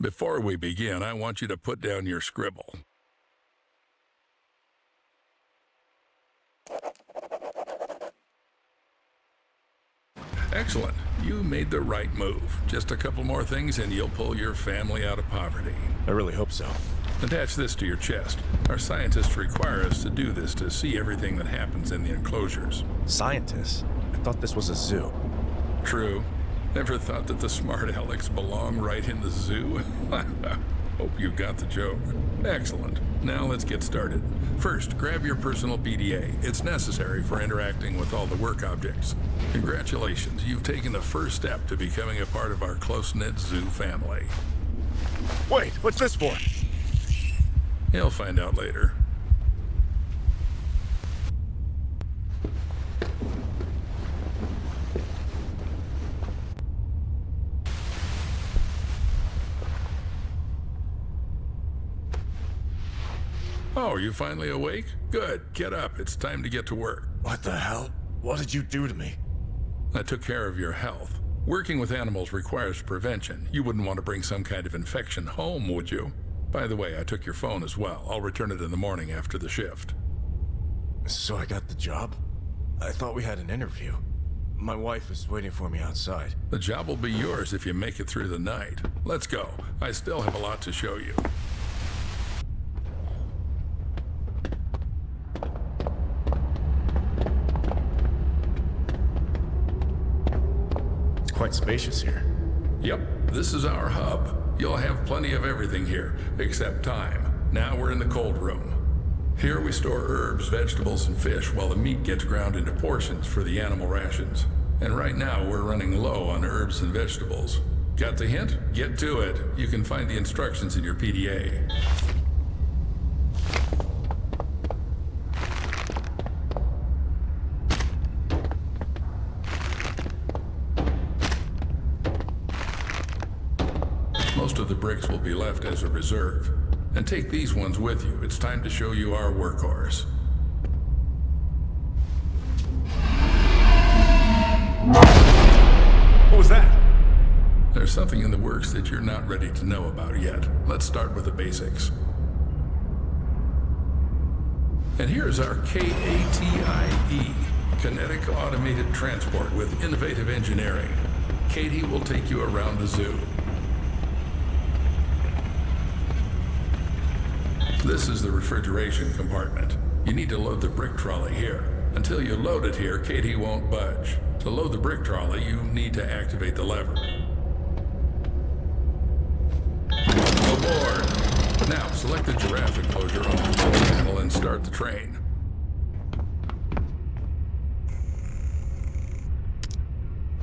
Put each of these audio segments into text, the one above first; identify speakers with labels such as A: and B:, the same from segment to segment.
A: Before we begin, I want you to put down your scribble. Excellent. You made the right move. Just a couple more things and you'll pull your family out of poverty.
B: I really hope so.
A: Attach this to your chest. Our scientists require us to do this to see everything that happens in the enclosures.
B: Scientists? I thought this was a zoo.
A: True. Never thought that the smart Alex belonged right in the zoo? Hope you got the joke. Excellent. Now let's get started. First, grab your personal PDA. It's necessary for interacting with all the work objects. Congratulations, you've taken the first step to becoming a part of our close-knit zoo family.
B: Wait, what's this for?
A: You'll find out later. Oh, are you finally awake? Good. Get up. It's time to get to work.
B: What the hell? What did you do to me?
A: I took care of your health. Working with animals requires prevention. You wouldn't want to bring some kind of infection home, would you? By the way, I took your phone as well. I'll return it in the morning after the shift.
B: So I got the job? I thought we had an interview. My wife is waiting for me outside.
A: The job will be yours if you make it through the night. Let's go. I still have a lot to show you.
B: Quite spacious here.
A: Yep, this is our hub. You'll have plenty of everything here, except time. Now we're in the cold room. Here we store herbs, vegetables, and fish while the meat gets ground into portions for the animal rations. And right now we're running low on herbs and vegetables. Got the hint? Get to it. You can find the instructions in your PDA. Most of the bricks will be left as a reserve. And take these ones with you. It's time to show you our workhorse.
B: What was that?
A: There's something in the works that you're not ready to know about yet. Let's start with the basics. And here's our KATIE, Kinetic Automated Transport with Innovative Engineering. Katie will take you around the zoo. This is the refrigeration compartment. You need to load the brick trolley here. Until you load it here, Katie won't budge. To load the brick trolley, you need to activate the lever. Aboard! Now, select the giraffe enclosure on the control panel and start the train.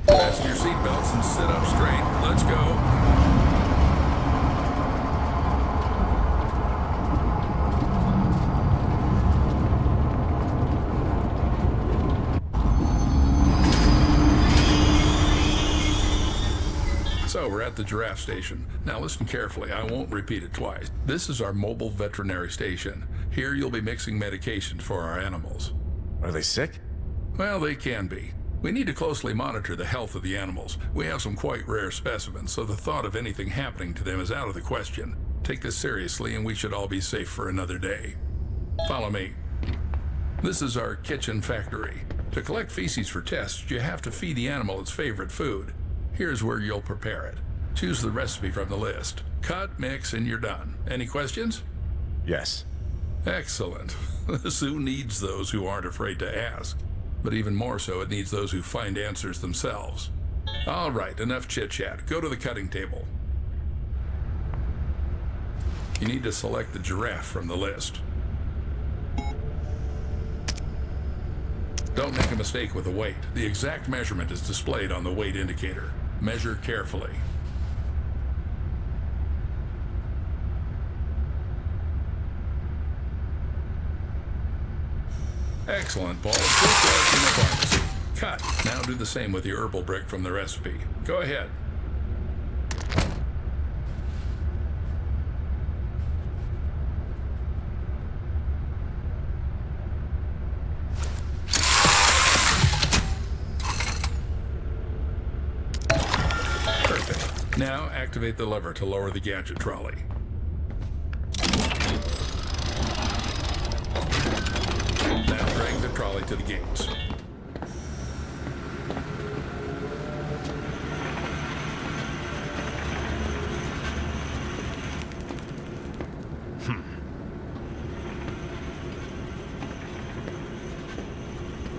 A: Fasten your seatbelts and sit up straight. Let's go. So we're at the giraffe station. Now listen carefully, I won't repeat it twice. This is our mobile veterinary station. Here you'll be mixing medications for our animals.
B: Are they sick?
A: Well, they can be. We need to closely monitor the health of the animals. We have some quite rare specimens, so the thought of anything happening to them is out of the question. Take this seriously and we should all be safe for another day. Follow me. This is our kitchen factory. To collect feces for tests, you have to feed the animal its favorite food. Here's where you'll prepare it. Choose the recipe from the list. Cut, mix, and you're done. Any questions?
B: Yes.
A: Excellent. The zoo needs those who aren't afraid to ask. But even more so, it needs those who find answers themselves. All right, enough chit-chat. Go to the cutting table. You need to select the giraffe from the list. Don't make a mistake with the weight. The exact measurement is displayed on the weight indicator. Measure carefully. Excellent, Paul. Good work in the pharmacy. Cut. Now do the same with the herbal brick from the recipe. Go ahead. Now Now activate the lever to lower the gadget trolley. Now drag the trolley to the gates.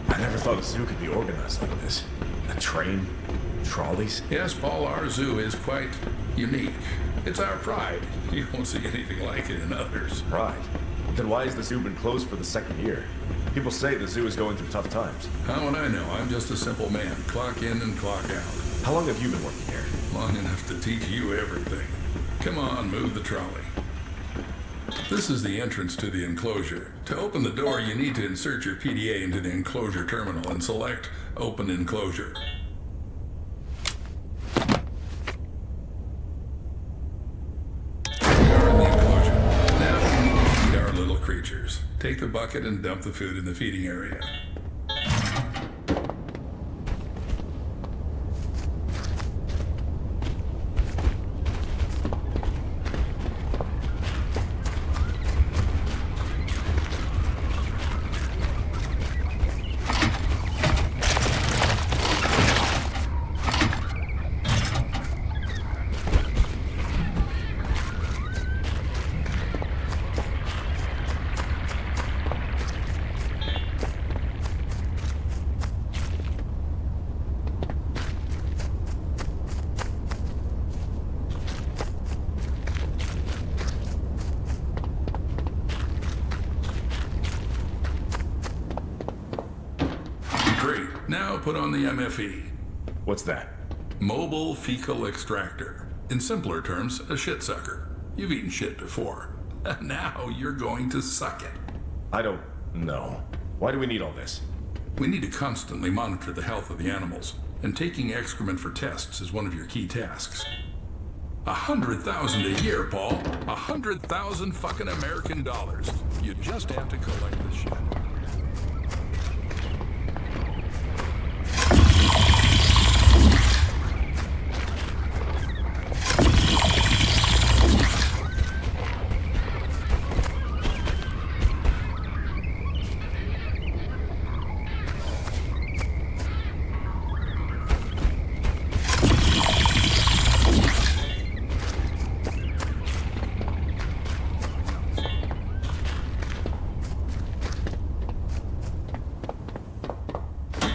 B: I never thought a zoo could be organized like this. A train, trolleys.
A: Yes, Paul, our zoo is quite unique. It's our pride. You won't see anything like it in others.
C: Right. Then why has the zoo been closed for the second year? People say the zoo is going through tough times.
A: How would I know? I'm just a simple man. Clock in and clock out.
C: How long have you been working here?
A: Long enough to teach you everything. Come on, move the trolley. This is the entrance to the enclosure. To open the door, you need to insert your PDA into the enclosure terminal and select Open Enclosure. We are in the enclosure. Now we need to feed our little creatures. Take the bucket and dump the food in the feeding area. Great. Now put on the MFE.
C: What's that?
A: Mobile Fecal Extractor. In simpler terms, a shit sucker. You've eaten shit before. Now you're going to suck it.
C: I don't know. Why do we need all this?
A: We need to constantly monitor the health of the animals, and taking excrement for tests is one of your key tasks. 100,000 a year, Paul. 100,000 fucking American dollars. You just have to collect the shit.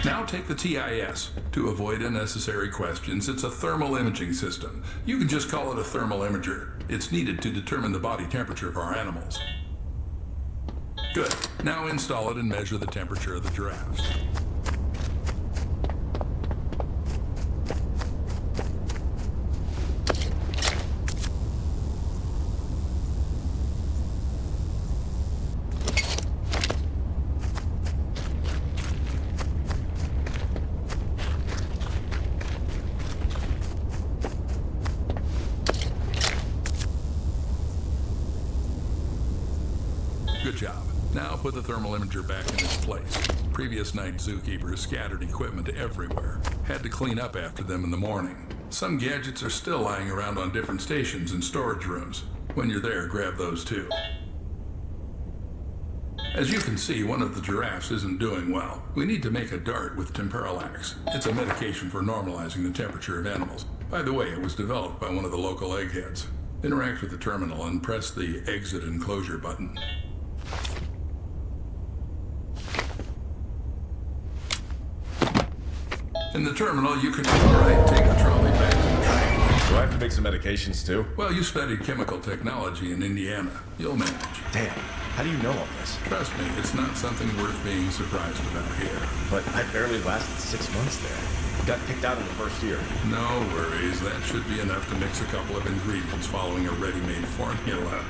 A: Now take the TIS. To avoid unnecessary questions, it's a thermal imaging system. You can just call it a thermal imager. It's needed to determine the body temperature of our animals. Good. Now install it and measure the temperature of the giraffes. Good job. Now put the thermal imager back in its place. Previous night zookeepers scattered equipment everywhere. Had to clean up after them in the morning. Some gadgets are still lying around on different stations and storage rooms. When you're there, grab those too. As you can see, one of the giraffes isn't doing well. We need to make a dart with temperalax. It's a medication for normalizing the temperature of animals. By the way, it was developed by one of the local eggheads. Interact with the terminal and press the exit enclosure button. In the terminal, you can take the trolley back to the train.
C: Do I have to make some medications too?
A: Well, you studied chemical technology in Indiana. You'll manage.
C: Damn, how do you know all this?
A: Trust me, it's not something worth being surprised about here.
C: But I barely lasted 6 months there. Got kicked out in the first year.
A: No worries, that should be enough to mix a couple of ingredients following a ready-made formula.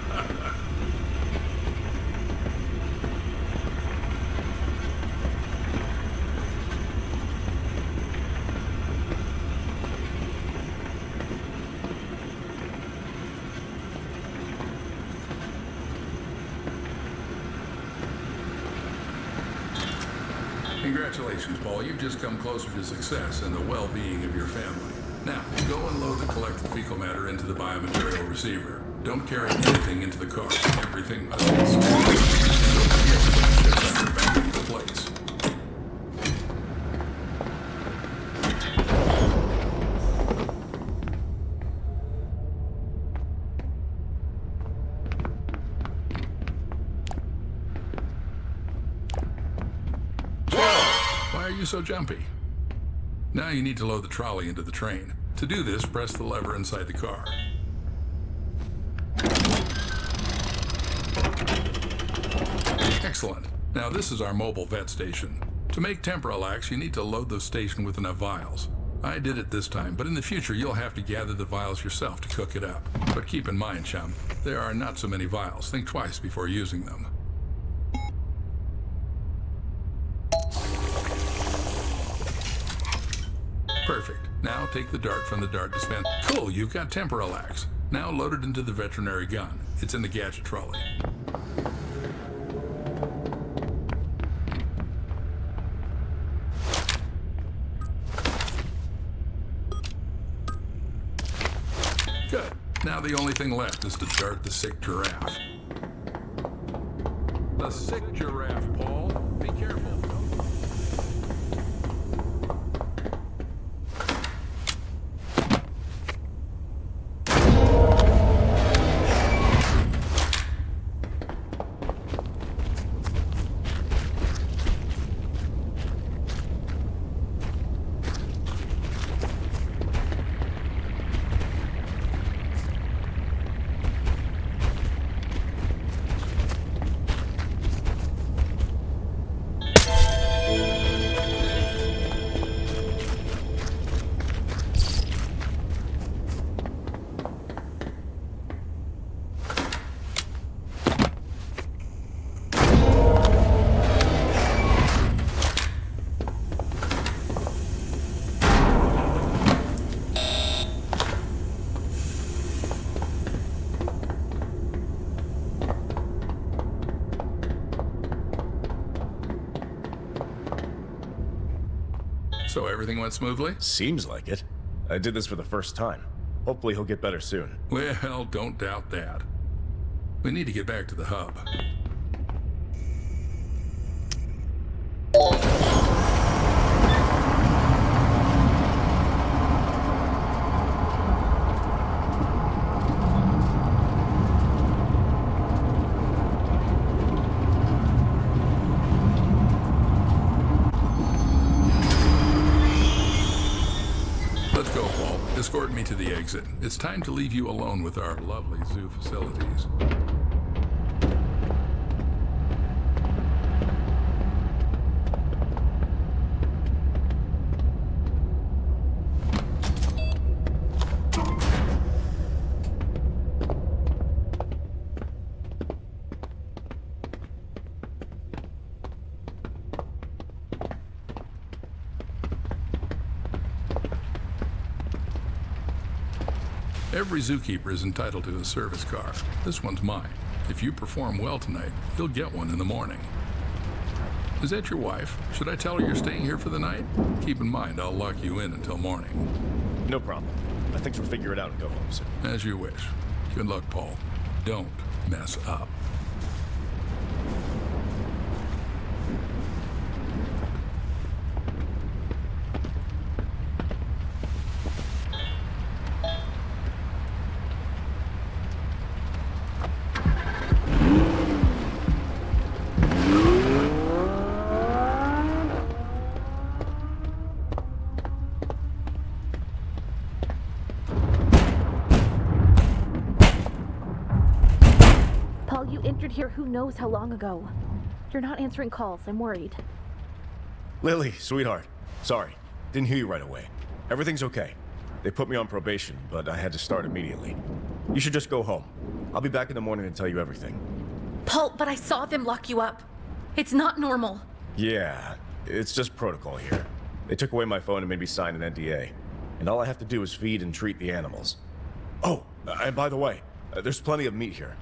A: Congratulations, Paul. You've just come closer to success and the well-being of your family. Now, go and load the collected fecal matter into the biomaterial receiver. Don't carry anything into the car. Everything must be scanned. Don't forget to put the chip wrapper back into place. Why are you so jumpy? Now you need to load the trolley into the train. To do this, press the lever inside the car. Excellent. Now this is our mobile vet station. To make Temporalax, you need to load the station with enough vials. I did it this time, but in the future you'll have to gather the vials yourself to cook it up. But keep in mind, chum, there are not so many vials. Think twice before using them. Perfect. Now take the dart from the dart dispenser. Cool, you've got Temporalax. Now load it into the veterinary gun. It's in the gadget trolley. Good. Now the only thing left is to dart the sick giraffe. The sick giraffe, Paul. Be careful. So everything went smoothly?
C: Seems like it. I did this for the first time. Hopefully he'll get better soon.
A: Well, don't doubt that. We need to get back to the hub. Let's go, Paul. Escort me to the exit. It's time to leave you alone with our lovely zoo facilities. Every zookeeper is entitled to a service car. This one's mine. If you perform well tonight, you'll get one in the morning. Is that your wife? Should I tell her you're staying here for the night? Keep in mind, I'll lock you in until morning.
C: No problem. I think she'll figure it out and go home soon.
A: As you wish. Good luck, Paul. Don't mess up.
D: You entered here who knows how long ago. You're not answering calls. I'm worried.
C: Lily, sweetheart. Sorry. Didn't hear you right away. Everything's okay. They put me on probation, but I had to start immediately. You should just go home. I'll be back in the morning to tell you everything.
D: Paul, but I saw them lock you up. It's not normal.
C: Yeah, it's just protocol here. They took away my phone and made me sign an NDA. And all I have to do is feed and treat the animals. Oh, and by the way, there's plenty of meat here.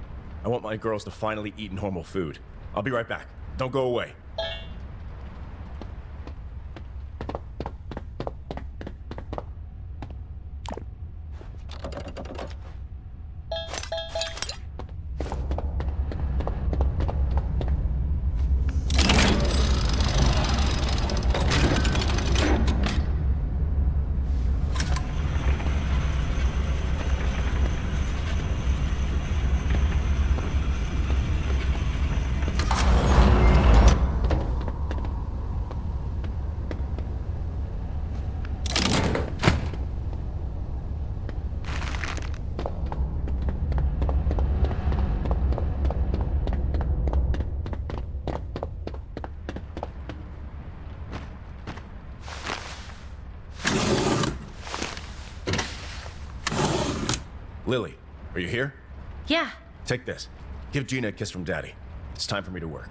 C: I want my girls to finally eat normal food. I'll be right back. Don't go away. Are you here?
E: Yeah.
C: Take this. Give Gina a kiss from Daddy. It's time for me to work.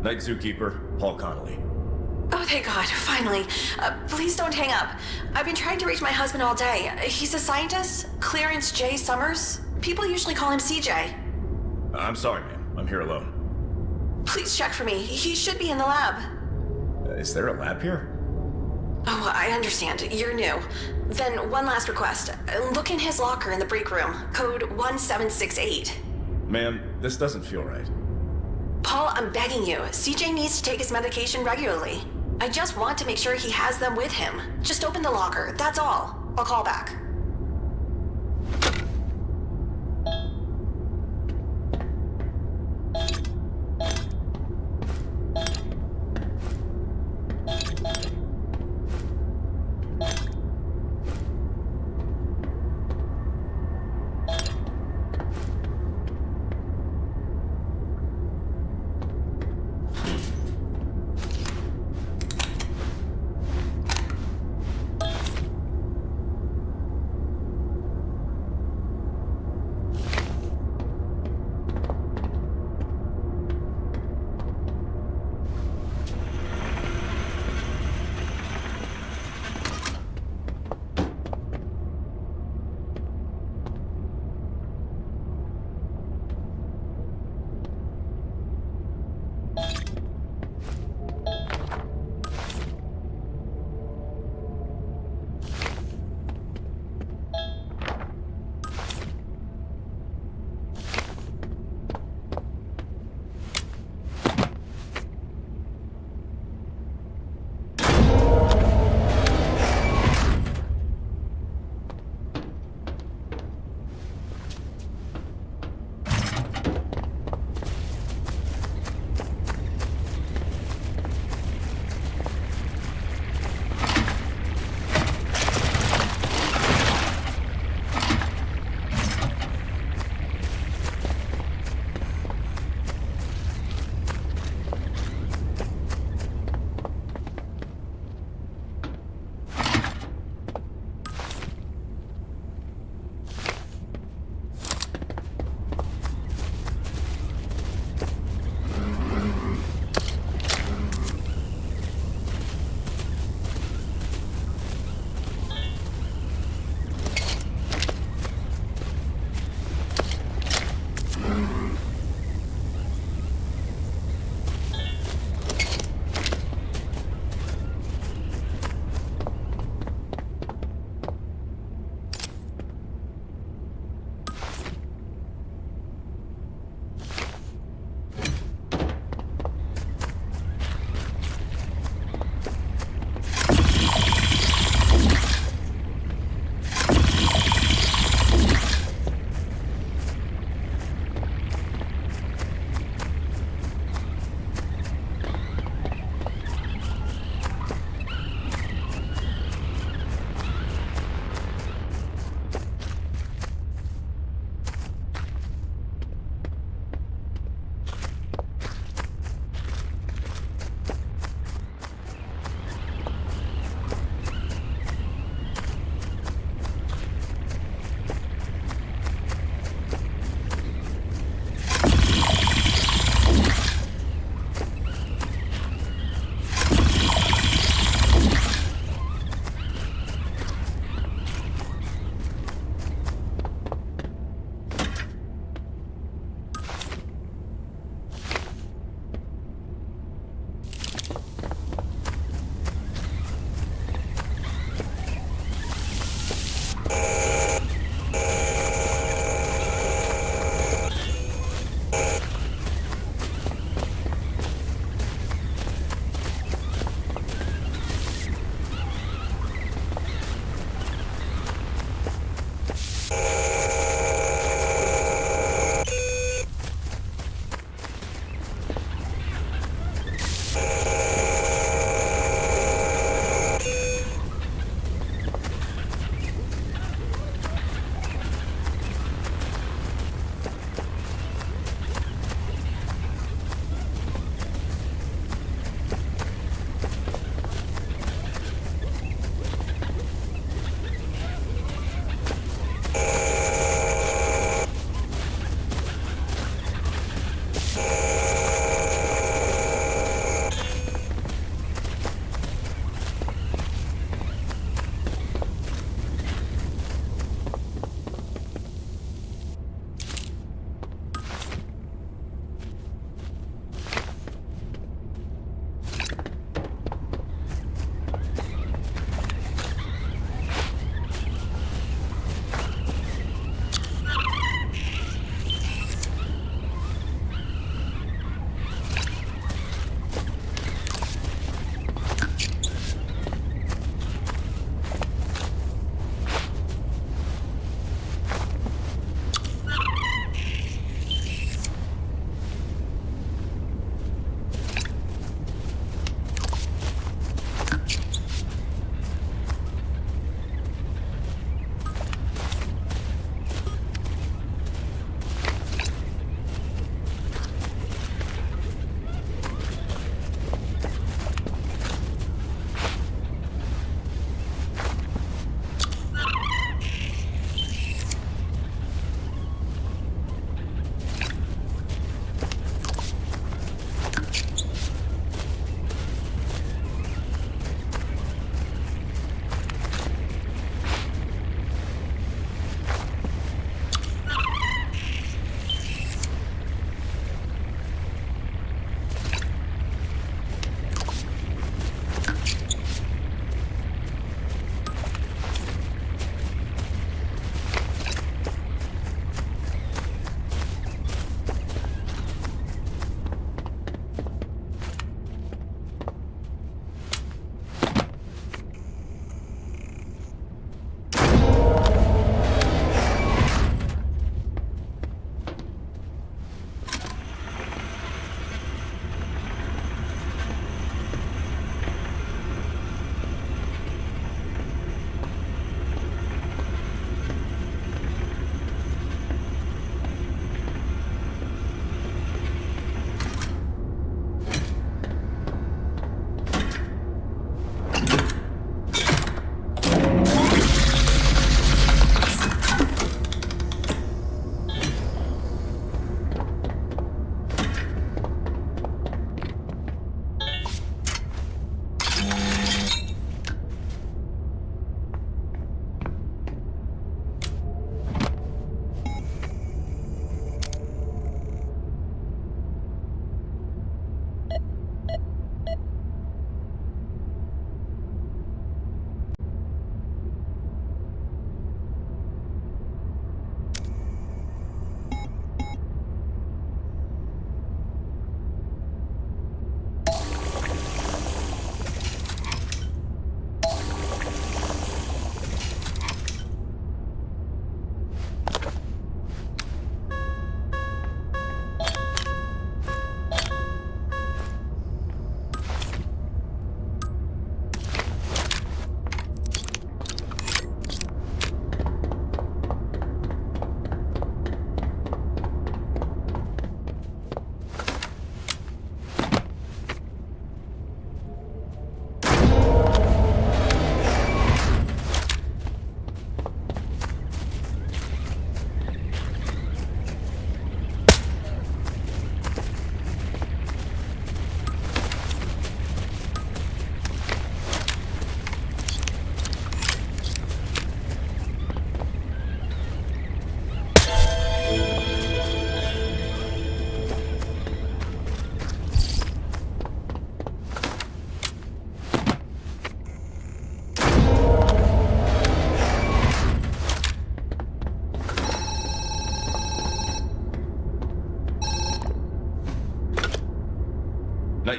C: Night, Zookeeper. Paul Connolly.
F: Oh, thank God, finally. Please don't hang up. I've been trying to reach my husband all day. He's a scientist, Clarence J. Summers. People usually call him CJ.
C: I'm sorry, ma'am. I'm here alone.
F: Please check for me. He should be in the lab.
C: Is there a lab here?
F: Oh, I understand. You're new. Then one last request. Look in his locker in the break room. Code 1768.
C: Ma'am, this doesn't feel right.
F: Paul, I'm begging you. CJ needs to take his medication regularly. I just want to make sure he has them with him. Just open the locker. That's all. I'll call back.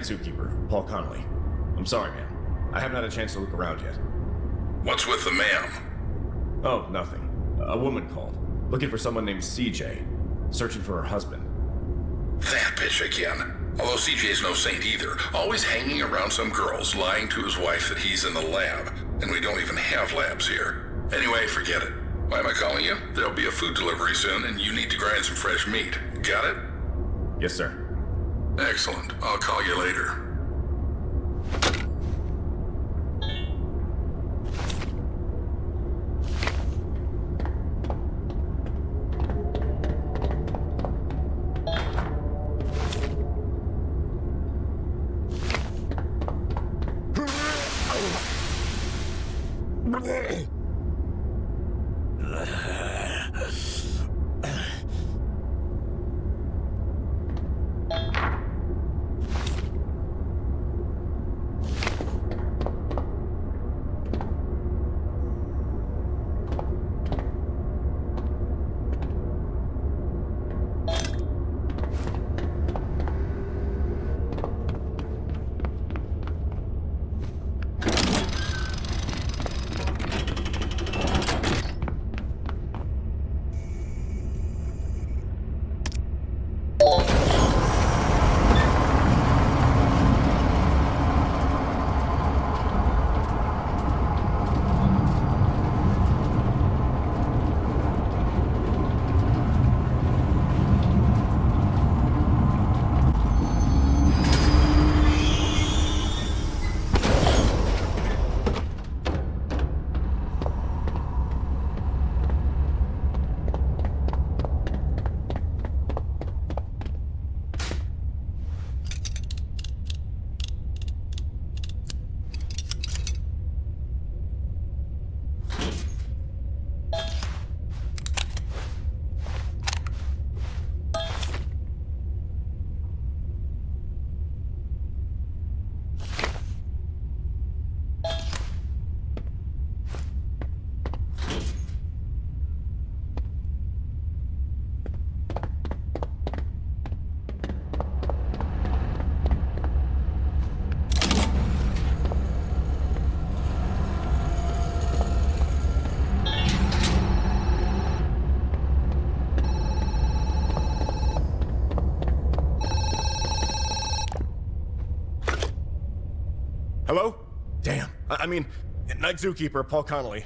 C: zookeeper, Paul Connolly. I'm sorry, man. I haven't had a chance to look around yet.
A: What's with the ma'am?
C: Oh, nothing. A woman called, looking for someone named CJ, searching for her husband.
A: That bitch again. Although CJ's no saint either, always hanging around some girls, lying to his wife that he's in the lab, and we don't even have labs here. Anyway, forget it. Why am I calling you? There'll be a food delivery soon, and you need to grind some fresh meat. Got it?
C: Yes, sir.
A: Excellent. I'll call you later.
C: Hello? Damn. I mean, night zookeeper, Paul Connolly.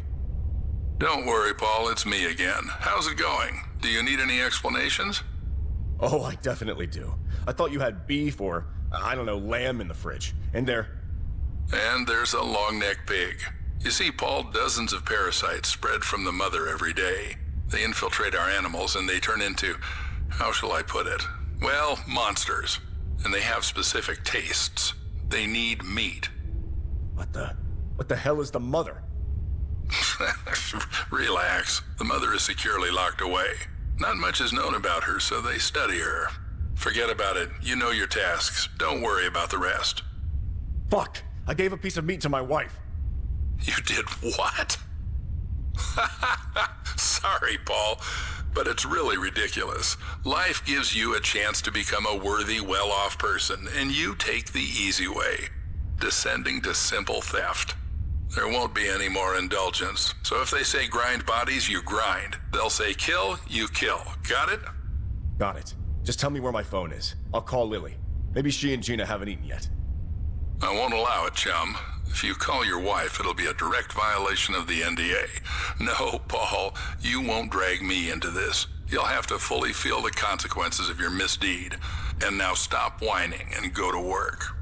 A: Don't worry, Paul. It's me again. How's it going? Do you need any explanations?
C: Oh, I definitely do. I thought you had beef or, I don't know, lamb in the fridge. And
A: there's a long-necked pig. You see, Paul, dozens of parasites spread from the mother every day. They infiltrate our animals and they turn into, how shall I put it? Well, monsters. And they have specific tastes. They need meat.
C: What the hell is the mother?
A: Relax. The mother is securely locked away. Not much is known about her, so they study her. Forget about it. You know your tasks. Don't worry about the rest.
C: Fuck! I gave a piece of meat to my wife.
A: You did what? Sorry, Paul, but it's really ridiculous. Life gives you a chance to become a worthy, well-off person, and you take the easy way, descending to simple theft. There won't be any more indulgence, so if they say grind bodies, you grind. They'll say kill, you kill. Got it?
C: Got it. Just tell me where my phone is. I'll call Lily. Maybe she and Gina haven't eaten yet.
A: I won't allow it, chum. If you call your wife, it'll be a direct violation of the NDA. No, Paul, you won't drag me into this. You'll have to fully feel the consequences of your misdeed. And now stop whining and go to work.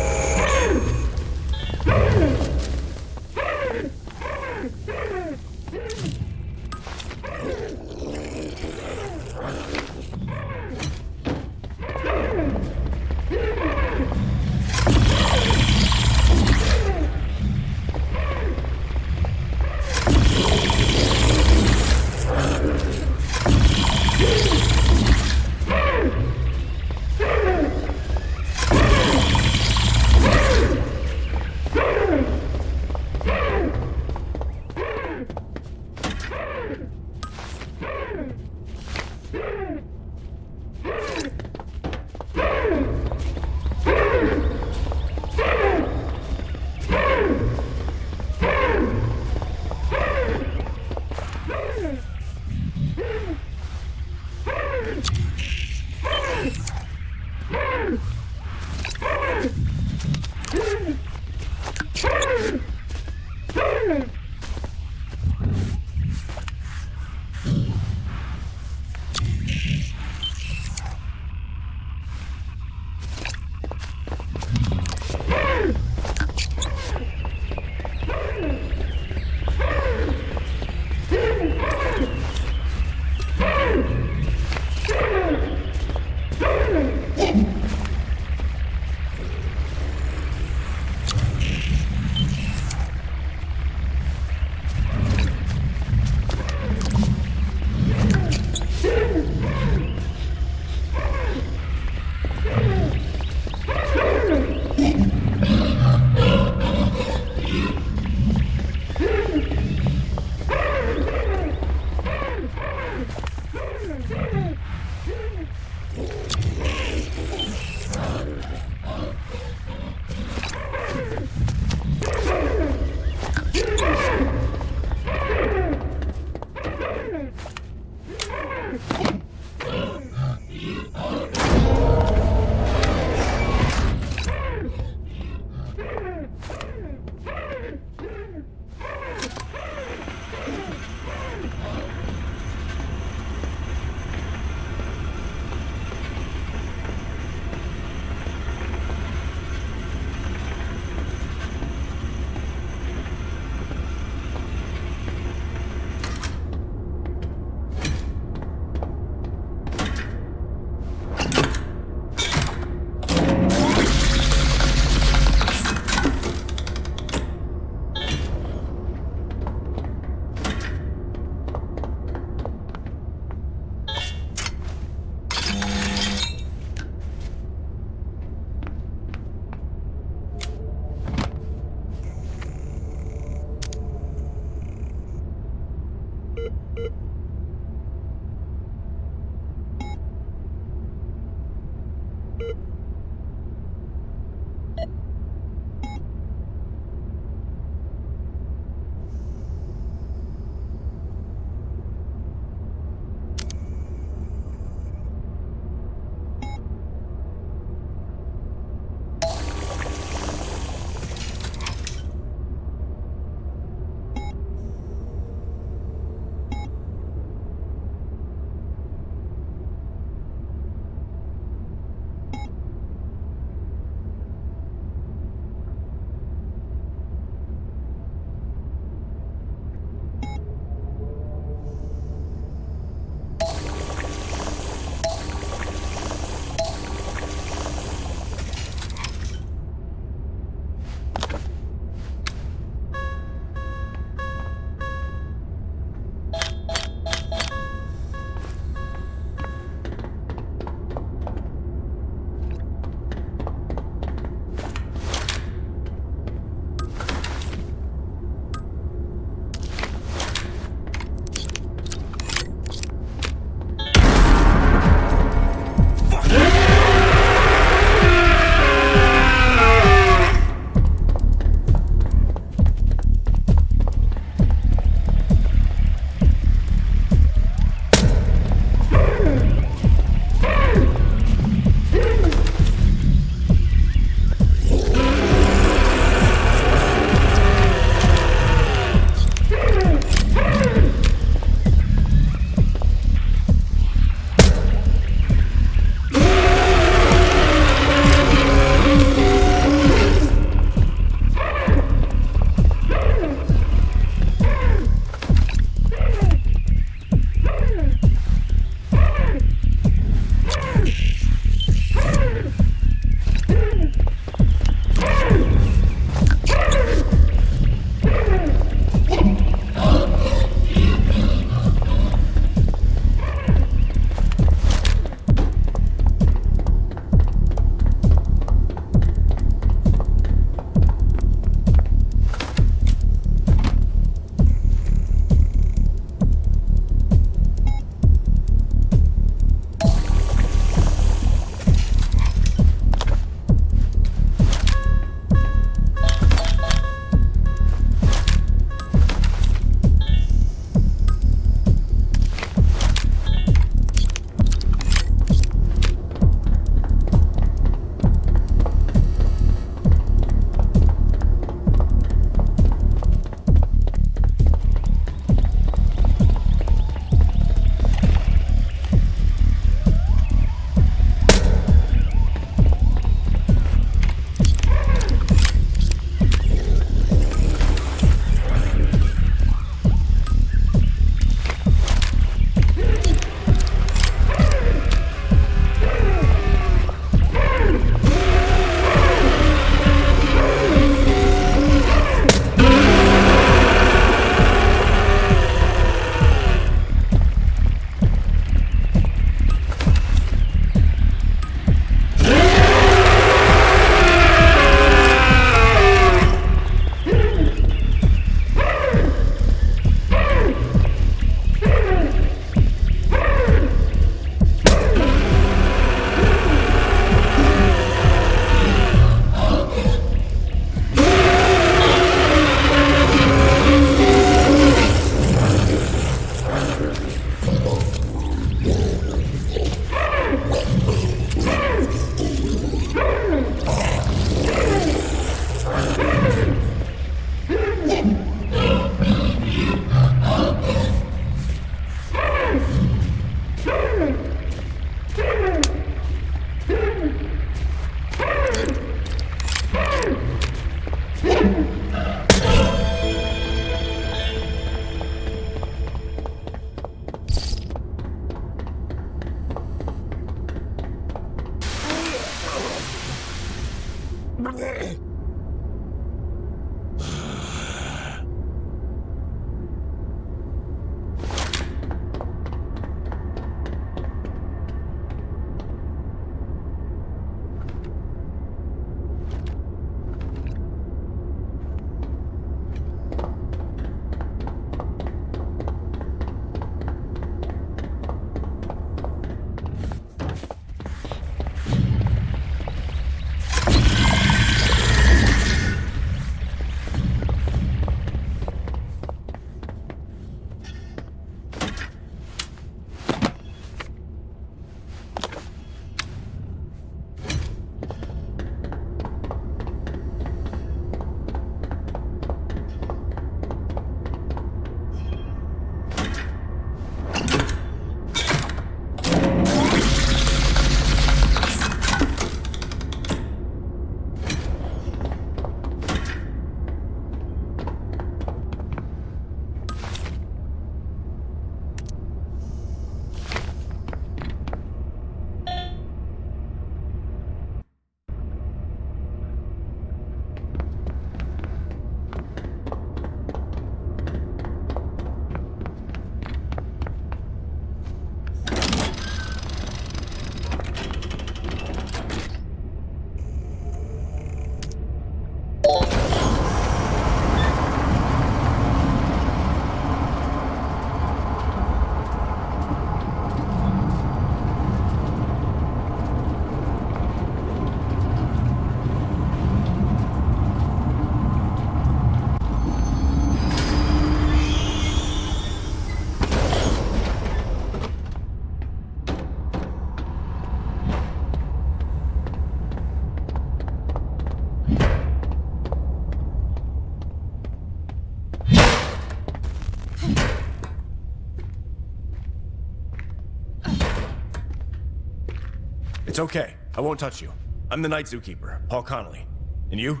C: It's okay. I won't touch you. I'm the night zookeeper, Paul Connolly. And you?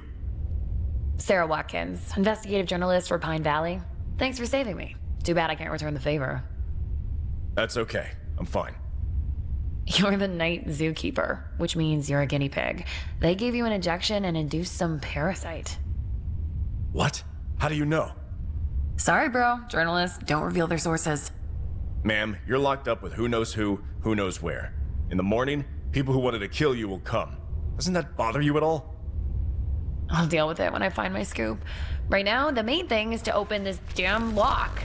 E: Sarah Watkins, investigative journalist for Pine Valley. Thanks for saving me. Too bad I can't return the favor.
C: That's okay. I'm fine.
E: You're the night zookeeper, which means you're a guinea pig. They gave you an injection and induced some parasite.
C: What? How do you know?
E: Sorry, bro. Journalists don't reveal their sources.
C: Ma'am, you're locked up with who knows where. In the morning, people who wanted to kill you will come. Doesn't that bother you at all?
E: I'll deal with it when I find my scoop. Right now, the main thing is to open this damn lock.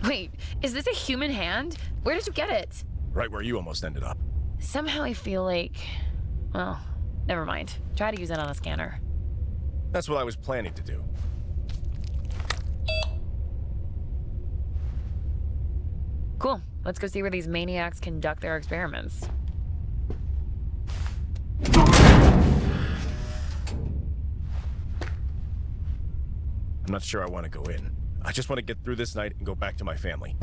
E: Wait, is this a human hand? Where did you get it?
C: Right where you almost ended up.
E: Somehow I feel like... Well, never mind. Try to use it on a scanner.
C: That's what I was planning to do.
E: Cool. Let's go see where these maniacs conduct their experiments.
C: I'm not sure I want to go in. I just want to get through this night and go back to my family.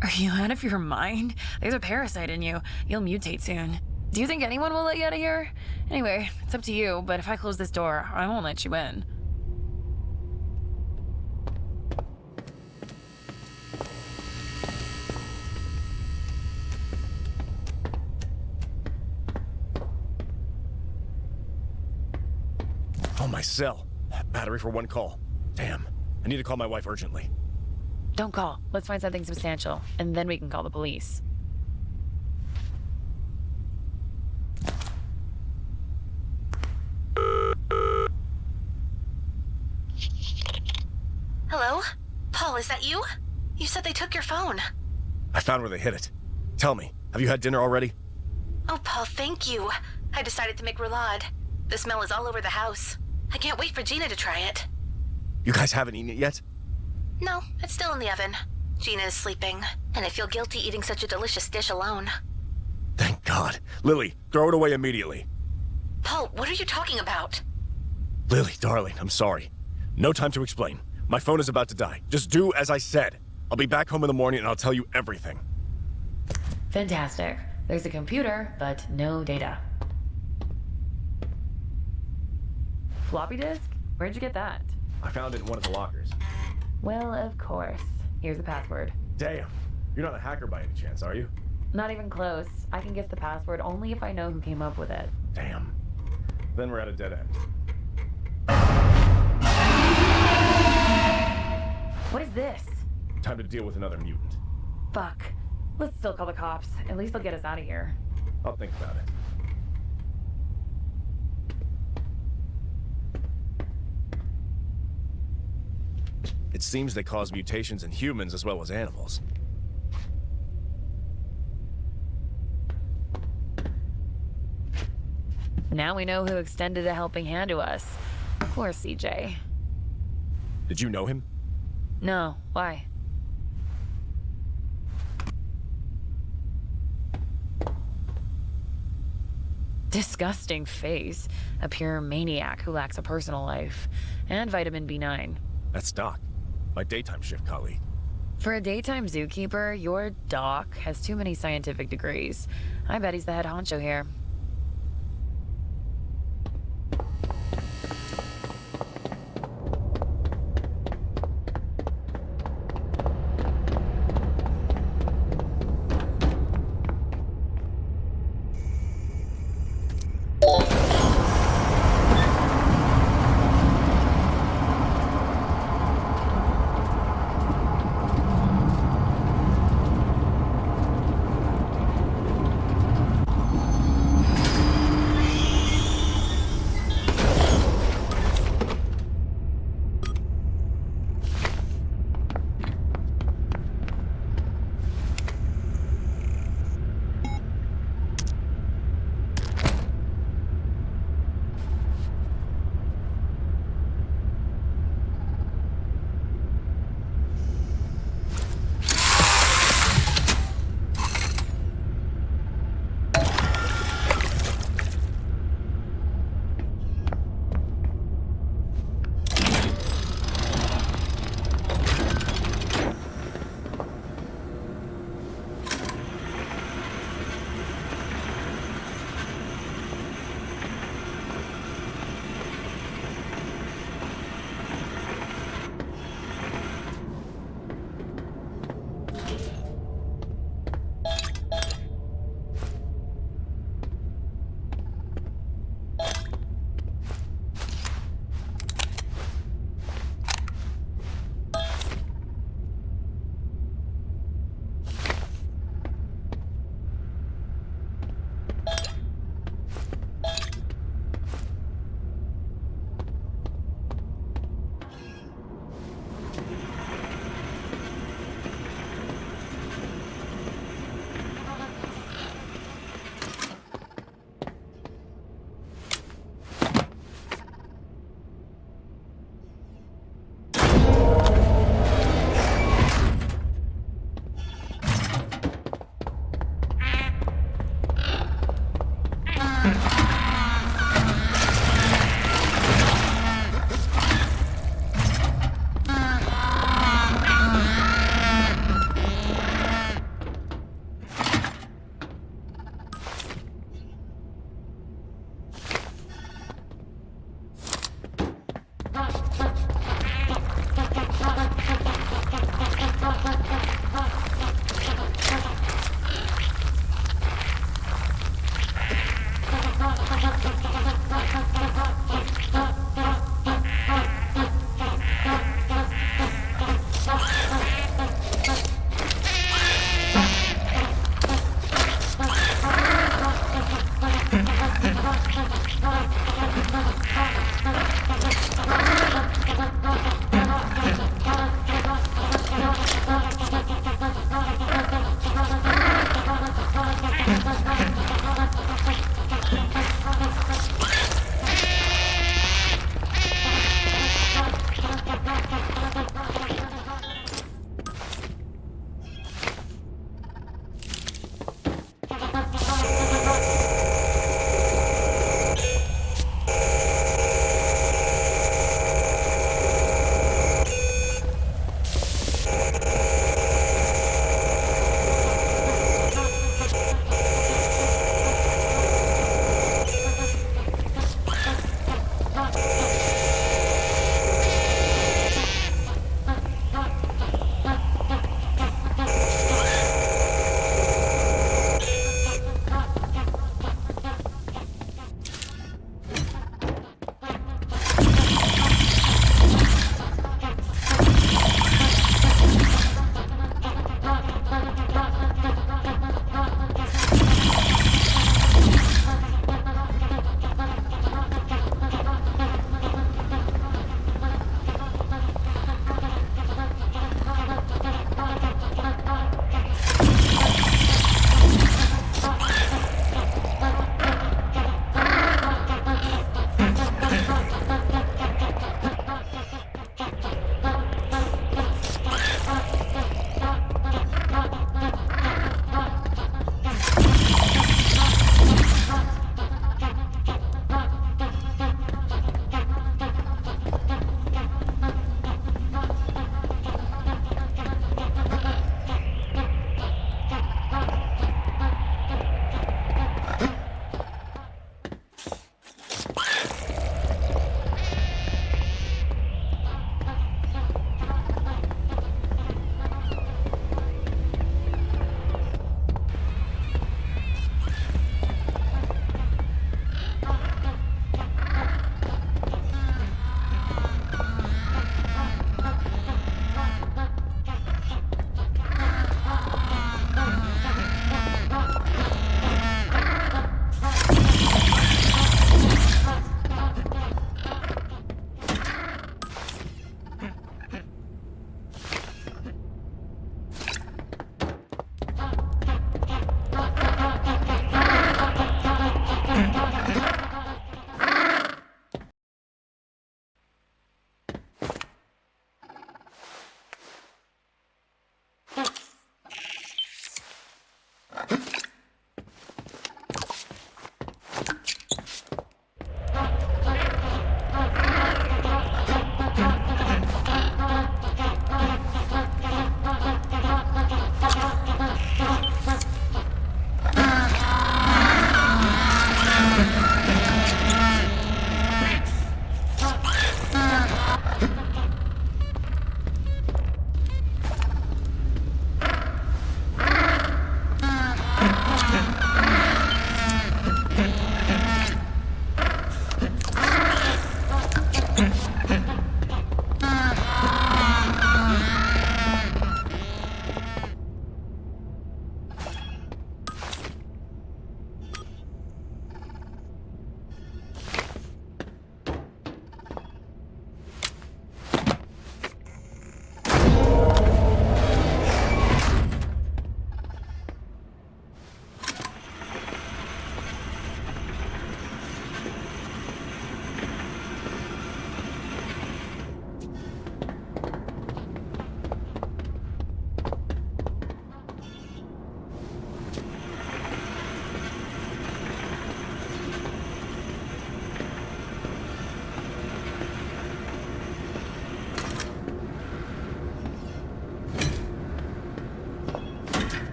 E: Are you out of your mind? There's a parasite in you. You'll mutate soon. Do you think anyone will let you out of here? Anyway, it's up to you, but if I close this door, I won't let you in.
C: Oh, my cell. Battery for one call. Damn. I need to call my wife urgently.
E: Don't call. Let's find something substantial, and then we can call the police.
F: Hello? Paul, is that you? You said they took your phone.
C: I found where they hid it. Tell me, have you had dinner already?
F: Oh, Paul, thank you. I decided to make roulade. The smell is all over the house. I can't wait for Gina to try it.
C: You guys haven't eaten it yet?
F: No, it's still in the oven. Gina is sleeping, and I feel guilty eating such a delicious dish alone.
C: Thank God. Lily, throw it away immediately.
F: Paul, what are you talking about?
C: Lily, darling, I'm sorry. No time to explain. My phone is about to die. Just do as I said. I'll be back home in the morning and I'll tell you everything.
E: Fantastic. There's a computer, but no data. Floppy disk? Where'd you get that?
C: I found it in one of the lockers.
E: Well, of course. Here's the password.
C: Damn. You're not a hacker by any chance, are you?
E: Not even close. I can guess the password only if I know who came up with it.
C: Damn. Then we're at a dead end.
E: What is this?
C: Time to deal with another mutant.
E: Fuck. Let's still call the cops. At least they'll get us out of here.
C: I'll think about it. It seems they cause mutations in humans as well as animals.
E: Now we know who extended a helping hand to us. Poor CJ.
C: Did you know him?
E: No, why? Disgusting face. A pure maniac who lacks a personal life. And vitamin B9.
C: That's Doc, my daytime shift colleague.
E: For a daytime zookeeper, your doc has too many scientific degrees. I bet he's the head honcho here.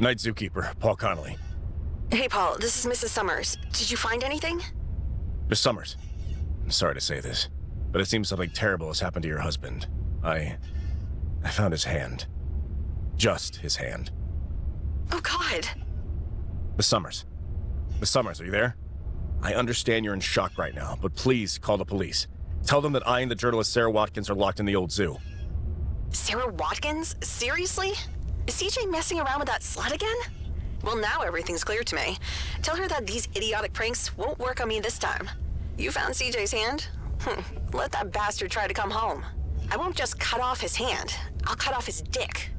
C: Night Zookeeper, Paul Connolly.
F: Hey, Paul, this is Mrs. Summers. Did you find anything?
C: Miss Summers, I'm sorry to say this, but it seems something terrible has happened to your husband. I found his hand. Just his hand.
F: Oh, God.
C: Miss Summers. Miss Summers, are you there? I understand you're in shock right now, but please call the police. Tell them that I and the journalist Sarah Watkins are locked in the old zoo.
F: Sarah Watkins? Seriously? Is CJ messing around with that slut again? Well, now everything's clear to me. Tell her that these idiotic pranks won't work on me this time. You found CJ's hand? Let that bastard try to come home. I won't just cut off his hand. I'll cut off his dick.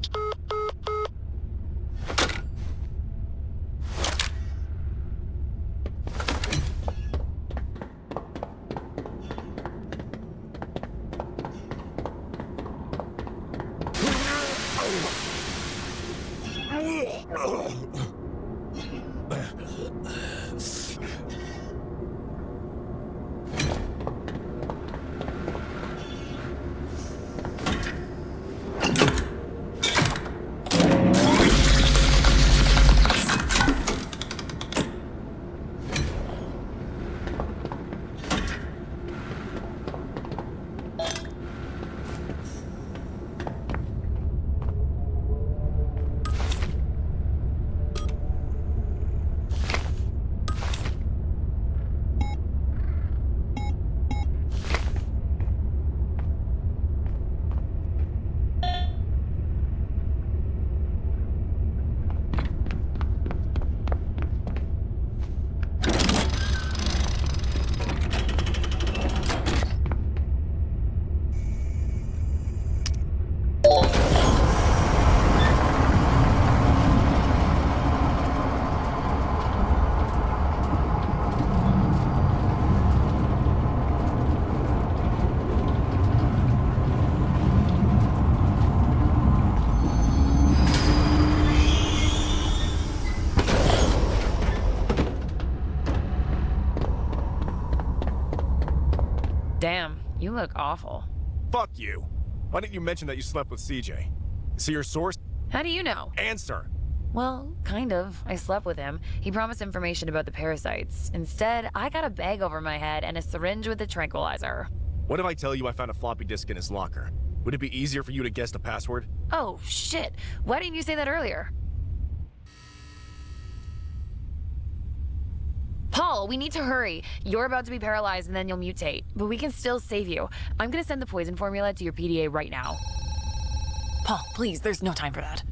E: Damn, you look awful.
C: Fuck you. Why didn't you mention that you slept with CJ? See your source?
E: How do you know?
C: Answer.
E: Well, kind of. I slept with him. He promised information about the parasites. Instead, I got a bag over my head and a syringe with a tranquilizer.
C: What if I tell you I found a floppy disk in his locker? Would it be easier for you to guess the password?
E: Oh, shit. Why didn't you say that earlier? Paul, we need to hurry. You're about to be paralyzed and then you'll mutate. But we can still save you. I'm gonna send the poison formula to your PDA right now. Paul, please, there's no time for that.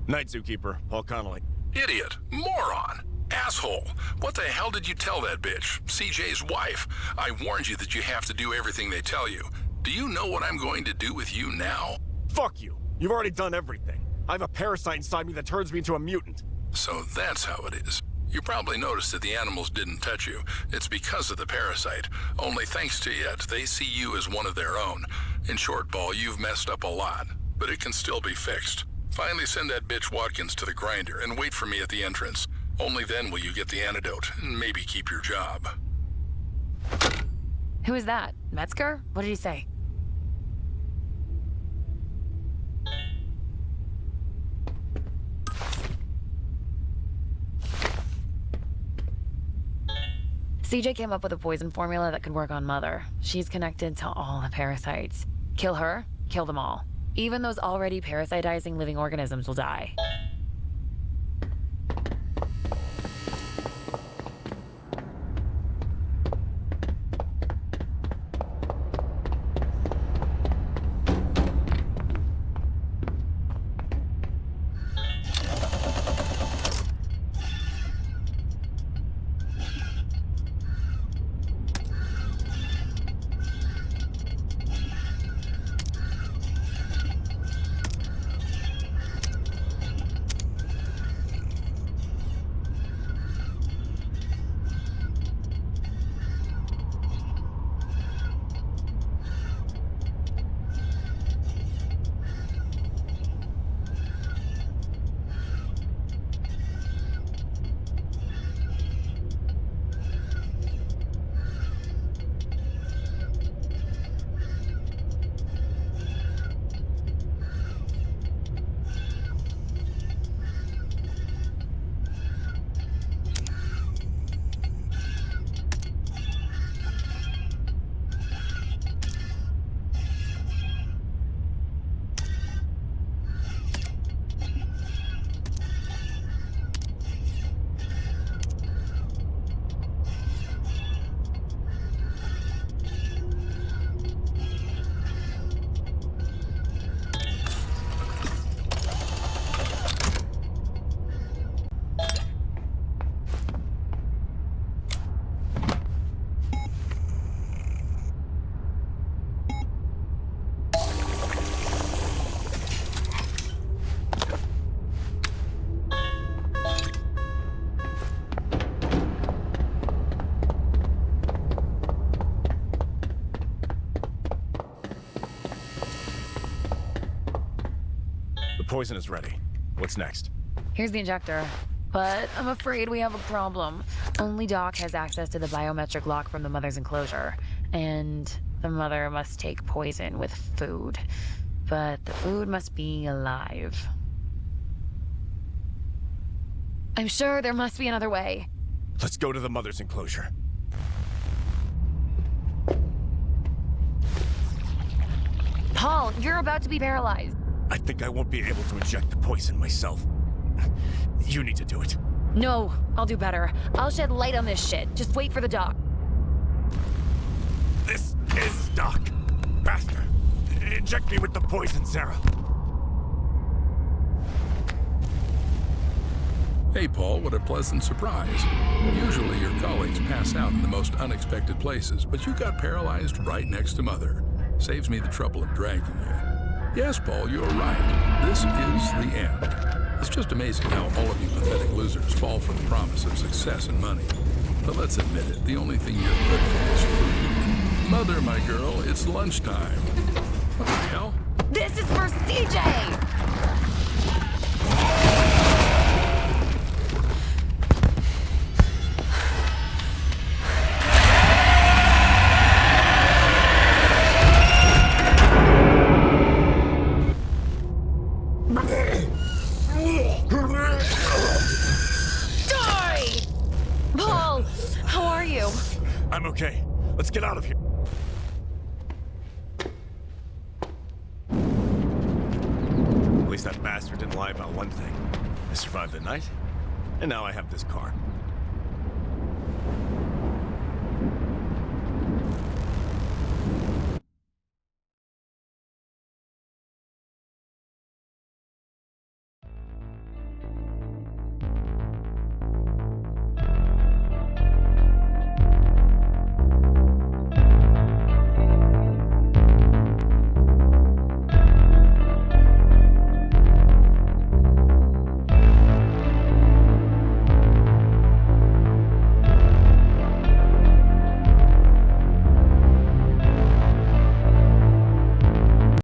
C: Night Zookeeper, Paul Connolly.
A: Idiot. Moron. Asshole. What the hell did you tell that bitch? CJ's wife. I warned you that you have to do everything they tell you. Do you know what I'm going to do with you now?
C: Fuck you. You've already done everything. I have a parasite inside me that turns me into a mutant.
A: So that's how it is. You probably noticed that the animals didn't touch you. It's because of the parasite. Only thanks to it, they see you as one of their own. In short, Paul, you've messed up a lot, but it can still be fixed. Finally send that bitch Watkins to the grinder and wait for me at the entrance. Only then will you get the antidote and maybe keep your job.
E: Who is that? Metzger? What did he say? CJ came up with a poison formula that could work on Mother. She's connected to all the parasites. Kill her, kill them all. Even those already parasitizing living organisms will die.
B: poison is ready. What's next?
E: Here's the injector. But I'm afraid we have a problem. Only Doc has access to the biometric lock from the mother's enclosure. And the mother must take poison with food. But the food must be alive. I'm sure there must be another way.
B: Let's go to the mother's enclosure.
E: Paul, you're about to be paralyzed.
B: I think I won't be able to inject the poison myself. You need to do it.
E: No, I'll do better. I'll shed light on this shit. Just wait for the doc.
B: This is Doc. Faster. Inject me with the poison, Sarah.
A: Hey, Paul, what a pleasant surprise. Usually your colleagues pass out in the most unexpected places, but you got paralyzed right next to Mother. Saves me the trouble of dragging you. Yes, Paul, you're right. This is the end. It's just amazing how all of you pathetic losers fall for the promise of success and money. But let's admit it, the only thing you're good for is food. Mother, my girl, it's lunchtime. What the hell?
E: This is for CJ! Paul, how are you?
B: I'm okay. Let's get out of here. At least that bastard didn't lie about one thing. I survived the night, and now I have this car.